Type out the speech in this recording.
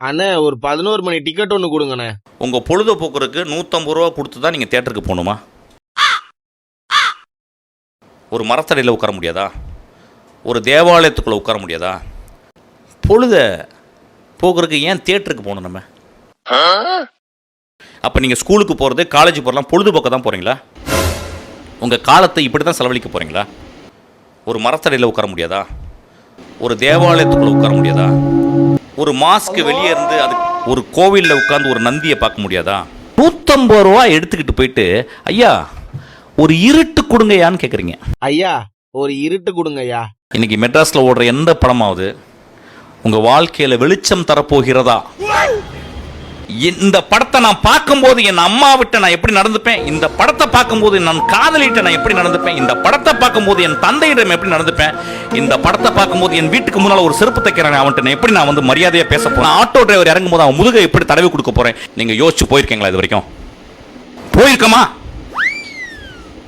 அண்ணே ஒரு 11 மணி டிக்கெட் ஒன்று கொடுங்கண்ணே. உங்கள் பொழுதுபோக்குறதுக்கு 150 ரூபா கொடுத்து தான் நீங்கள் தேட்டருக்கு போகணுமா? ஒரு மரத்தடியில் உட்கார முடியாதா? ஒரு தேவாலயத்துக்குள்ளே உட்கார முடியாதா? பொழுத போக்குறதுக்கு ஏன் தேட்டருக்கு போகணும் நம்ம? அப்போ நீங்கள் ஸ்கூலுக்கு போகிறது, காலேஜ் போகிறலாம் பொழுதுபோக்க தான் போகிறீங்களா? உங்கள் காலத்தை இப்படி தான் செலவழிக்க போகிறீங்களா? ஒரு மரத்தடியில் உட்கார முடியாதா? ஒரு தேவாலயத்துக்குள்ளே உட்கார முடியாதா? ஒரு மாஸ்க்கு வெளியே இருந்து அது ஒரு கோவிலில் உட்காந்து ஒரு நந்தியை பார்க்க முடியாதா? 150 ரூபா எடுத்துக்கிட்டு போயிட்டு ஐயா ஒரு இருட்டு கொடுங்கய்யான்னு கேட்குறீங்க. ஐயா ஒரு இருட்டு கொடுங்க ஐயா. இன்னைக்கு மெட்ராஸில் ஓடுற எந்த படமாவது உங்கள் வாழ்க்கையில் வெளிச்சம் தரப்போகிறதா? இந்த படத்தை நான் பார்க்கும்போது என் அம்மா விட்ட நான் எப்படி நடந்துப்பேன், இந்த படத்தை பார்க்கும்போது நான் காதலிட்ட நான் எப்படி நடந்துப்பேன், இந்த படத்தை பார்க்கும்போது என் தந்தையிடம் எப்படி நடந்துப்பேன், இந்த படத்தை பார்க்கும்போது என் வீட்டுக்கு முன்னால் ஒரு செருப்பு தைக்கிறேன் அவன்கிட்ட நான் எப்படி நான் வந்து மரியாதையாக பேச போறேன், ஆட்டோ டிரைவர் இறங்கும் போது அவன் முதுகை எப்படி தடவி கொடுக்க போறேன். நீங்க யோசிச்சு போயிருக்கீங்களா? இது வரைக்கும் போயிருக்கமா?